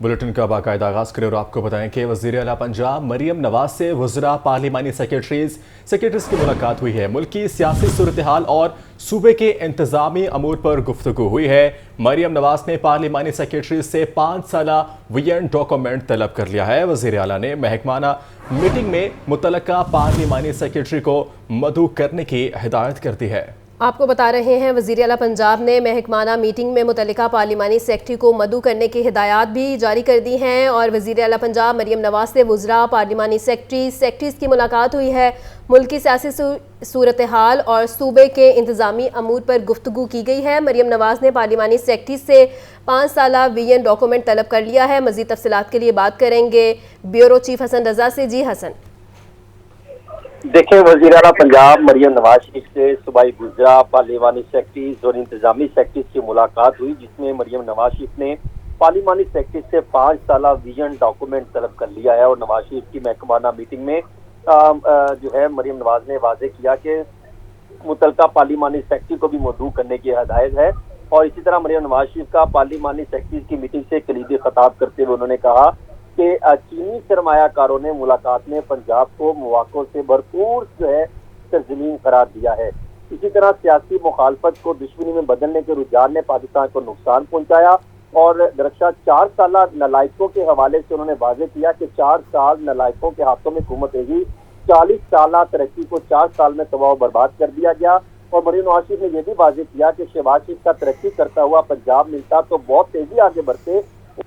Bulletin का बाकायदा आगाज़ करें और आपको बताएं कि वज़ीर आला पंजाब मरियम नवाज से वज़रा पार्लिमानी सेक्रेटरीज़ की मुलाकात हुई है। मुल्क की सियासी सूरत हाल और सूबे के इंतज़ामी अमूर पर गुफ्तगू हुई है। मरियम नवाज ने पार्लिमानी सेक्रेटरीज़ से 5 साला वीएन डॉक्यूमेंट तलब कर लिया है। वज़ीर आला ने महकमाना मीटिंग में मुतलका पार्लिमानी सेक्रेटरी को मदऊ करने की हिदायत कर दी है। आपको बता रहे हैं वज़ीर आला पंजाब ने महकमाना मीटिंग में मुतल्लिका पार्लिमानी सेक्रेटरी को मदऊ करने की हिदायत भी जारी कर दी हैं और वज़ीर आला पंजाब मरियम नवाज से वज़रा पार्लिमानी सेक्रेटरीज़ की मुलाकात हुई है। मुल्क की सियासी सूरत हाल और सूबे के इंतज़ामी अमूर पर गुफ्तगू की गई है। मरियम नवाज ने पार्लिमानी सेक्रेटरी से 5 साला वीएन डॉक्यूमेंट तलब कर लिया है। मज़ीद तफसीलात के लिए बात करेंगे ब्यूरो चीफ हसन रजा से। जी हसन। देखें, वज़ीर आला पंजाब मरियम नवाज शरीफ से सूबाई गुजरा पार्लिमानी सेक्रेटरीज और इंतजामी सेक्रेटरीज की मुलाकात हुई, जिसमें मरियम नवाज शरीफ ने पार्लिमानी सेक्रेटरी से 5 साला विजन डॉक्यूमेंट तलब कर लिया है। और नवाज शरीफ की महकमाना मीटिंग में जो है मरियम नवाज ने वाज़ेह किया कि मुतलका पार्लिमानी सेक्रेटरी को भी मदऊ करने की हिदायत है। और इसी तरह मरियम नवाज शरीफ का पार्लिमानी सेक्रेटरीज की मीटिंग से कलीदी खिताब करते हुए उन्होंने कहा कि चीनी सरमायाकारों ने मुलाकात में पंजाब को मौक़ों से भरपूर जो है सरजमीन करार दिया है। इसी तरह सियासी मुखालफत को दुश्मनी में बदलने के रुझान ने पाकिस्तान को नुकसान पहुंचाया और दरअसल 4 साल नलायकों के हवाले से उन्होंने वाज़ेह किया कि 4 साल नलायकों के हाथों में हुकूमत रही, 40 साल तरक्की को 4 साल में तबाह बर्बाद कर दिया गया। और मरियम नवाज शरीफ ने यह भी वाज़ेह किया कि शहबाज शरीफ का तरक्की करता हुआ पंजाब मिलता तो बहुत तेजी आगे बढ़ते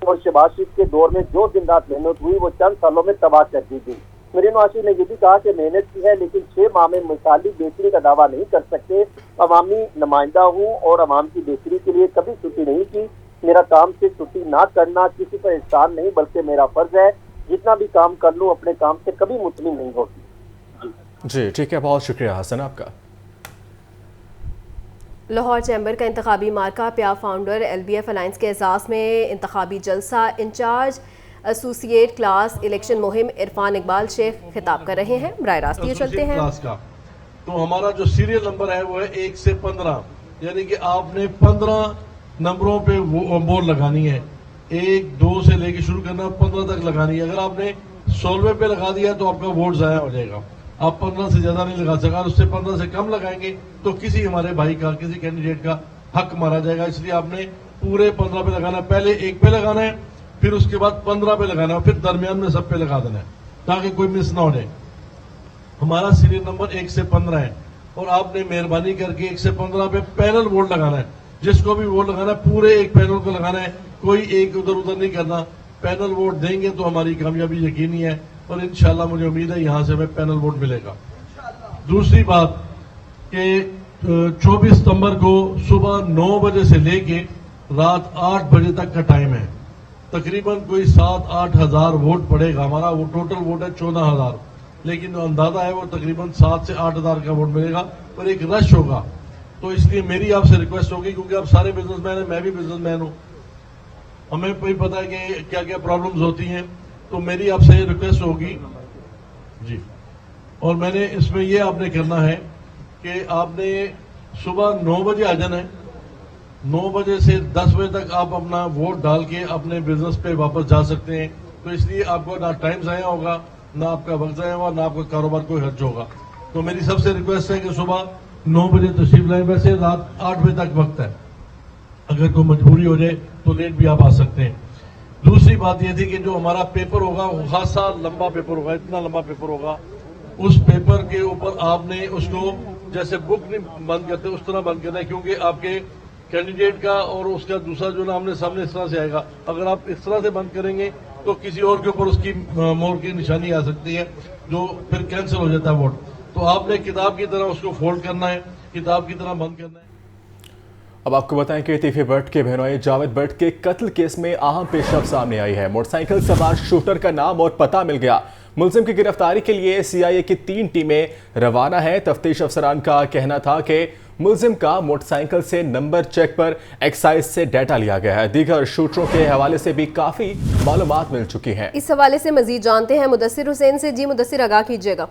और शहबाज शरीफ के दौर में जो दिन रात मेहनत हुई वो चंद सालों में तबाह कर दी गई। मरियम नवाज शरीफ ने यह भी कहा कि मेहनत की है लेकिन 6 माह में मिसाली बेहतरी का दावा नहीं कर सकते। अवामी नुमाइंदा हूँ और अवाम की बेहतरी के लिए कभी छुट्टी नहीं की। मेरा काम से छुट्टी ना करना किसी पर एहसान नहीं बल्कि मेरा फर्ज है। जितना भी काम कर लूँ अपने काम से कभी मुतमिन नहीं होती। जी ठीक है, बहुत शुक्रिया हसन आपका। लाहौर चैम्बर का इंतखाबी मार्का प्या फाउंडर LBF अलायंस के एजाज़ में इंतखाबी जलसा इंचार्ज एसोसिएट क्लास इलेक्शन मुहिम इरफान इकबाल शेख खिताब कर रहे हैं। बराह रास्त ये चलते हैं तो हमारा जो सीरियल नंबर है वो है 1 से 15, यानी कि आपने 15 नंबरों पे बोर्ड लगानी है। 1 2 से लेके शुरू करना, 15 तक लगानी है। अगर आपने 16वें पे लगा दिया तो आपका वोट ज़ाया हो जाएगा। आप 15 से ज्यादा नहीं लगा सका, उससे 15 से कम लगाएंगे तो किसी हमारे भाई का किसी कैंडिडेट का हक मारा जाएगा। इसलिए आपने पूरे 15 पे लगाना है। पहले 1 पे लगाना है, फिर उसके बाद 15 पे लगाना है, फिर दरमियान में सब पे लगा देना है ताकि कोई मिस ना हो जाए। हमारा सीरियल नंबर 1 से 15 है और आपने मेहरबानी करके 1 से 15 पे पैनल वोट लगाना है। जिसको भी वोट लगाना है पूरे एक पैनल को लगाना है, कोई एक उधर उधर नहीं करना। पैनल वोट देंगे तो हमारी कामयाबी यकीनी है और इंशाल्लाह मुझे उम्मीद है यहां से हमें पैनल वोट मिलेगा। दूसरी बात कि 24 सितंबर को सुबह 9 बजे से लेके रात 8 बजे तक का टाइम है। तकरीबन कोई 7-8 हजार वोट पड़ेगा। हमारा वो टोटल वोट है 14,000, लेकिन अंदाजा है वो तकरीबन 7 से 8 हजार का वोट मिलेगा और एक रश होगा। तो इसलिए मेरी आपसे रिक्वेस्ट होगी, क्योंकि आप सारे बिजनेसमैन हैं, मैं भी बिजनेसमैन हूं, हमें भी पता है कि क्या क्या प्रॉब्लम्स होती हैं। तो मेरी आपसे रिक्वेस्ट होगी जी, और मैंने इसमें ये आपने करना है कि आपने सुबह 9 बजे आ जाना है। 9 बजे से 10 बजे तक आप अपना वोट डाल के अपने बिजनेस पे वापस जा सकते हैं। तो इसलिए आपको ना टाइम ज़ाया होगा, ना आपका वक्त ज़ाया होगा, ना आपका कारोबार कोई खर्च होगा। तो मेरी सबसे रिक्वेस्ट है कि सुबह 9 बजे तशरीफ लाएं। वैसे रात 8 बजे तक वक्त है, अगर कोई मजबूरी हो जाए तो लेट भी आप आ सकते हैं। दूसरी बात यह थी कि जो हमारा पेपर होगा वो खासा लंबा पेपर होगा, इतना लंबा पेपर होगा। उस पेपर के ऊपर आपने उसको जैसे बुक नहीं बंद करते उस तरह बंद करना है, क्योंकि आपके कैंडिडेट का और उसका दूसरा जो नाम सामने इस तरह से आएगा। अगर आप इस तरह से बंद करेंगे तो किसी और के ऊपर उसकी मोहर की निशानी आ सकती है, जो फिर कैंसिल हो जाता है वोट। तो आपने किताब की तरह उसको फोल्ड करना है, किताब की तरह बंद करना है। अब आपको बताएं कि लतीफ़ी भट्ट के बहनोई जावेद भट्ट के कत्ल केस में अहम पेशरफ्त सामने आई है। मोटरसाइकिल सवार शूटर का नाम और पता मिल गया। मुलजिम की गिरफ्तारी के लिए CIA की 3 टीमें रवाना है। तफ्तीश अफसरान का कहना था कि मुलजिम का मोटरसाइकिल से नंबर चेक पर एक्साइज से डाटा लिया गया है। दीगर शूटरों के हवाले से भी काफ़ी मालूमात मिल चुकी हैं। इस हवाले से मजीद जानते हैं मुदस्सिर हुसैन से। जी मुदस्सिर, आगाह कीजिएगा।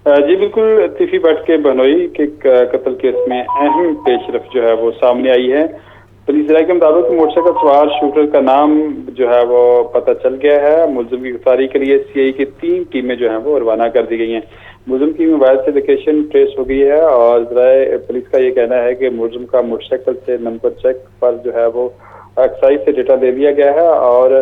जी बिल्कुल, लतीफ़ी भट्ट के बहनोई के कत्ल केस में अहम पेशरफ जो है वो सामने आई है। पुलिस राय के मुताबिक मोटरसाइकिल सवार शूटर का नाम जो है वो पता चल गया है। मुलजिम की गिरफ्तारी के लिए सीआई की 3 टीमें जो हैं वो रवाना कर दी गई हैं। मुलजिम की मोबाइल से लोकेशन ट्रेस हो गई है और जराए पुलिस का ये कहना है कि मुलजिम का मोटरसाइकिल से नंबर चेक पर जो है वो एक्साइज से डेटा ले लिया गया है और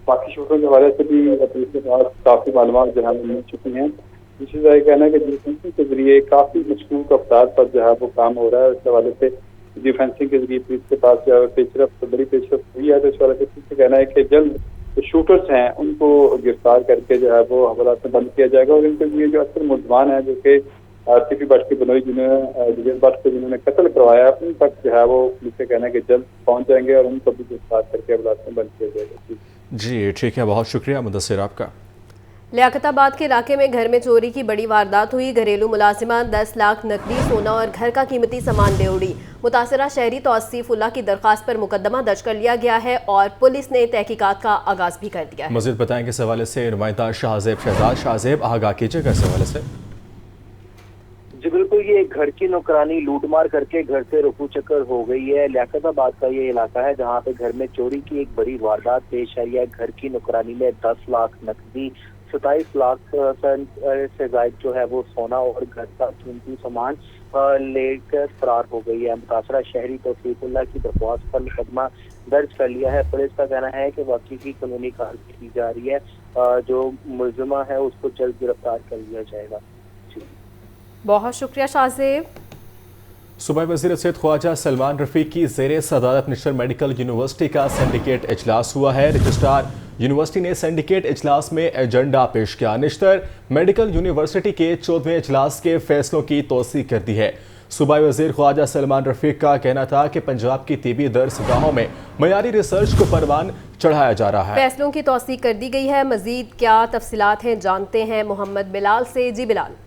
बाकी शूटरों के हवाले से भी पुलिस के पास काफी मालूमात जो है मिल चुकी हैं। दूसरी तरह कहना है कि जियो के जरिए काफी मशकूक अफराद पर जो है वो काम हो रहा है। इस हवाले से जियो फेंसिंग के जरिए पुलिस के पास जो है पेशरफ्त बड़ी पेशरफ्त हुई है। तो इस हवाले से पुलिस का कहना है कि जल्द जो शूटर्स हैं उनको गिरफ्तार करके जो है वो हवालात में बंद किया जाएगा और इनके लिए जो अक्सर मुलजमान हैं जो कि टिफी भट्ट की बनोई जिन्होंने कत्ल करवाया उन तक जो है वो पुलिस का कहना है कि जल्द पहुंच जाएंगे और उनको भी गिरफ्तार करके हवालात में बंद किया जाएगा। जी ठीक है, बहुत शुक्रिया मुदस्सिर आपका। लियाकताबाद के इलाके में घर में चोरी की बड़ी वारदात हुई। घरेलू मुलाजिमा 10 लाख नकदी, सोना और घर का कीमती सामान ले उड़ी। मुतासरा शहरी तौसीफ उल्लाह की दरख्वास्त पर मुकदमा दर्ज कर लिया गया है और पुलिस ने तहकीकात का आगाज भी कर दिया है। मज़ीद बताएंगे इस हवाले से नुमाइंदा शाहजेब आगाह कीजिएगा इस हवाले से। जी बिल्कुल, ये घर की नौकरानी लूटमार करके घर से रुफू चक्कर हो गई है। लियाकताबाद का ये इलाका है जहाँ पे घर में चोरी की एक बड़ी वारदात पेश आई है। घर की नौकरानी में 10 लाख नकदी, 27 लाख से ज्यादा जो है वो सोना और घर का कीमती सामान लेकर फरार हो गई है। मुतासरा शहरी तौसीफुल्लाह की दरख्वास्त पर मुकदमा दर्ज कर लिया है। पुलिस का कहना है कि वाकई की कानूनी कार्रवाई की जा रही है। जो मुलजिमा है उसको जल्द गिरफ्तार कर लिया जाएगा। बहुत शुक्रिया शाहजेब। सूबाई वज़ीर सैयद ख्वाजा सलमान रफ़ीक की ज़ेरे सदारत नेशनल मेडिकल यूनिवर्सिटी का सिंडिकेट इजलास हुआ है। रजिस्ट्रार यूनिवर्सिटी ने सिंडिकेट इजलास में एजेंडा पेश किया। निश्तर मेडिकल यूनिवर्सिटी के 14वें इजलास के फैसलों की तौसीक कर दी है। सूबाई वज़ीर ख्वाजा सलमान रफ़ीक का कहना था कि पंजाब की तिबी दरसगाहों में मयारी रिसर्च को परवान चढ़ाया जा रहा है। फैसलों की तौसीक कर दी गई है। मजीद क्या तफसीलात हैं जानते हैं मोहम्मद बिलाल से। जी बिलाल।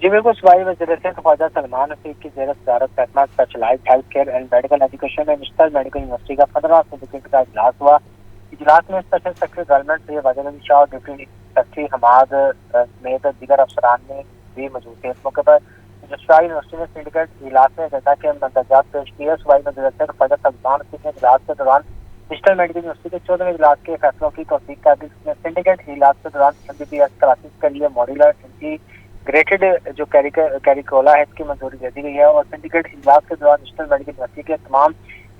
जी बिल्कुल, सूबाई वज़ीर ख्वाजा सलमान रफ़ीक की ज़ेर सदारत फैसला specialized health care and medical education में नेशनल मेडिकल यूनिवर्सिटी का 15वां सिंडिकेट का इजलास हुआ। इजलास में special secretary government Syed Wajid Ali Shah और डिप्टी सेक्रेटरी हमाद समेत दीगर अफसरान में भी मौजूद थे। इस मौके पर रजिस्ट्रार यूनिवर्सिटी ने सिंडिकेट इजलास में जनता के मंदरजात पेश किए। सूबाई वज़ीर ख्वाजा सलमान रफ़ीक ने इजलास के दौरान नेशनल मेडिकल यूनिवर्सिटी के 14वें इजलास के फैसलों की तौसीक कर दी। सिंडिकेट इजलास के दौरान MBBS क्लासेस के लिए मॉड्यूलर इंटीग्रेटेड जो कैरिकुला है इसकी मंजूरी दे दी गई है और सिंडिकेट इजलास के दौरान नेशनल मेडिकल यूनिवर्सिटी के तमाम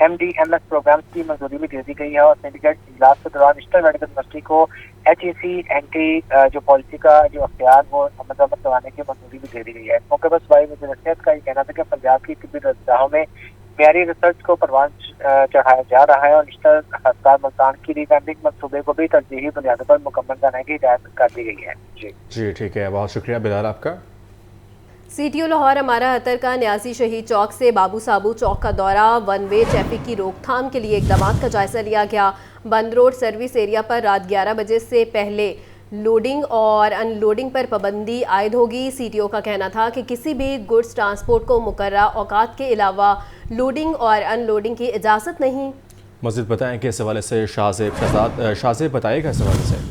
MD-MS प्रोग्राम्स की मंजूरी भी दे दी गई है और सिंडिकेट इजलास के दौरान नेशनल मेडिकल यूनिवर्सिटी को HEC एंटी जो पॉलिसी का जो अख्तियार वो अमल करवाने की मंजूरी भी दे दी गई है। इस मौके पर सूबाई वज़ीर सेहत का ये कहना था कि पंजाब की तिब्बी दरगाहों में मेयारी रिसर्च को परवान चढ़ाया जा रहा है और नेशनल अस्पताल मुल्तान की रिवैम्पिंग मंसूबे को भी तरजीही बुनियादों पर मुकम्मल करने की हिदायत कर दी गई है। जी ठीक है, बहुत शुक्रिया बिलाल आपका। CTO लाहौर अमारा अतर का न्याजी शहीद चौक से बाबू साबू चौक का दौरा। वन वे ट्रैफिक की रोकथाम के लिए इकदाम का जायजा लिया गया। बंद रोड सर्विस एरिया पर रात 11 बजे से पहले लोडिंग और अनलोडिंग पर पाबंदी आयद होगी। CTO का कहना था कि किसी भी गुड्स ट्रांसपोर्ट को मुकर्ररा औकात के अलावा लोडिंग और अनलोडिंग की इजाज़त नहीं। मज़ीद बताएं कि इस हवाले से शाहजेब बताएगा इस हवाले से।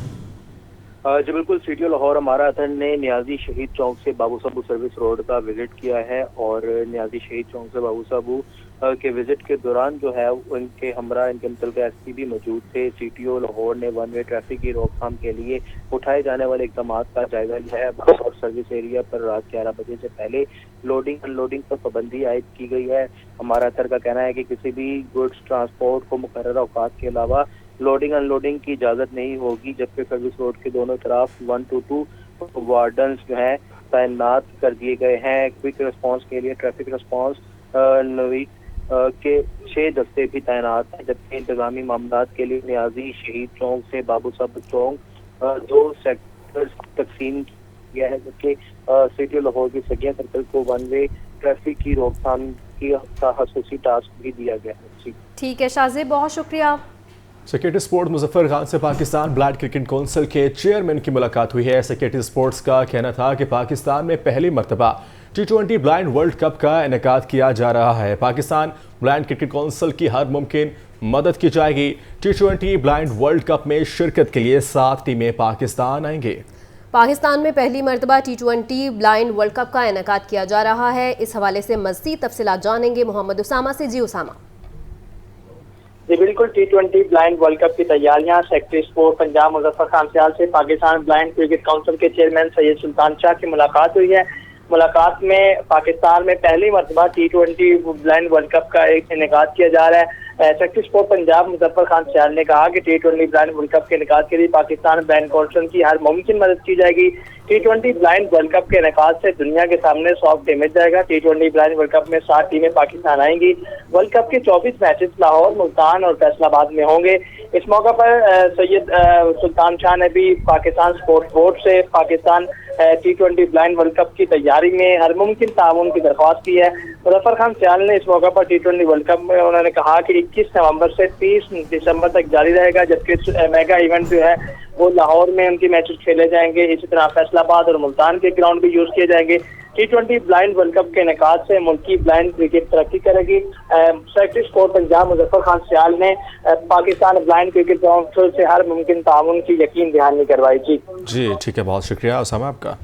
जी बिल्कुल, CTO लाहौर अमारा अतर ने न्याजी शहीद चौक से बाबू साबू सर्विस रोड का विजिट किया है और न्याजी शहीद चौक से बाबू साबू के विजिट के दौरान जो है उनके हमरा इनके मुतल्लिक़ SP भी मौजूद थे। CTO लाहौर ने वन वे ट्रैफिक की रोकथाम के लिए उठाए जाने वाले इकदाम का जायजा लिया है और सर्विस एरिया पर रात 11 बजे से पहले लोडिंग अनलोडिंग पर पाबंदी आयद की गई है। हमारा अतर का कहना है कि किसी भी गुड्स ट्रांसपोर्ट को मुकर्ररा औकात के अलावा लोडिंग अनलोडिंग की इजाज़त नहीं होगी, जबकि सर्विस रोड के दोनों तरफ 122 वार्डन्स जो हैं तैनात कर दिए गए हैं। क्विक रिस्पांस के लिए ट्रैफिक रिस्पांस नवी के 6 दस्ते भी तैनात हैं, जबकि इंतजामी मामलात के लिए न्याजी शहीद चौक से बाबू साबू चौक 2 सेक्टर्स तकसीम किया है, जबकि CTO लाहौर की सगिया सर्कल को वन वे ट्रैफिक की रोकथाम का खसूसी टास्क भी दिया गया है। ठीक है शाहजेब, बहुत शुक्रिया। सेक्रेटरी स्पोर्ट्स मुजफ्फर खान से पाकिस्तान ब्लाइंड क्रिकेट काउंसिल के चेयरमैन की मुलाकात हुई है। सेक्रेटरी स्पोर्ट्स का कहना था कि पाकिस्तान में पहली मरतबा T20 ब्लाइंड वर्ल्ड कप का इनेकाद किया जा रहा है। पाकिस्तान ब्लाइंड क्रिकेट काउंसिल की हर मुमकिन मदद की जाएगी। T20 ब्लाइंड वर्ल्ड कप में शिरकत के लिए 7 टीमें पाकिस्तान आएंगे। पाकिस्तान में पहली मरतबा T20 ब्लाइंड वर्ल्ड कप का इनेकाद किया जा रहा है। इस हवाले से मज़ीद तफसीलात जानेंगे मोहम्मद उसामा से। जी उसामा। جی بالکل، T20 بلائنڈ ورلڈ کپ کی تیاریاں سیکٹری اسپورٹ پنجاب مظفر خان سیال سے پاکستان بلائنڈ کرکٹ کونسل کے چیئرمین سید سلطان شاہ کی ملاقات ہوئی ہے۔ ملاقات میں پاکستان میں پہلی مرتبہ T20 بلائنڈ ورلڈ کپ کا ایک انعقاد کیا جا رہا ہے۔ سیکٹری اسپورٹ پنجاب مظفر خان سیال نے کہا کہ T20 بلائنڈ ورلڈ کپ کے انعقاد کے لیے پاکستان بلائنڈ کونسل کی ہر ممکن مدد کی جائے گی۔ T20 بلائنڈ ورلڈ کپ کے انعقاد سے دنیا کے سامنے سافٹ امیج جائے گا۔ T20 بلائنڈ ورلڈ کپ میں 7 ٹیمیں پاکستان آئیں گی۔ ورلڈ کپ کے 24 میچز لاہور، ملتان اور فیصل آباد میں ہوں گے۔ اس موقع پر سید سلطان شاہ نے بھی پاکستان سپورٹ بورڈ سے Pakistan T20 blind world cup کی تیاری میں ہر ممکن تعاون کی درخواست کی ہے۔ مظفر خان سیال نے اس موقع پر T20 ورلڈ کپ میں انہوں نے کہا کہ 21 نومبر سے 30 دسمبر تک جاری رہے گا، جبکہ میگا ایونٹ جو ہے وہ لاہور میں ان کے میچز کھیلے جائیں گے۔ اسی طرح فیصل آباد اور ملتان کے گراؤنڈ بھی یوز کیے جائیں گے۔ T20 بلائنڈ ورلڈ کپ کے انعقاد سے ملکی بلائنڈ کرکٹ ترقی کرے گی۔ سیکٹری اسپورٹ پنجاب مظفر خان سیال نے پاکستان بلائنڈ کرکٹ کونسل سے ہر ممکن تعاون کی یقین دہانی کروائی۔ جی ٹھیک ہے، بہت شکریہ اسامہ آپ کا۔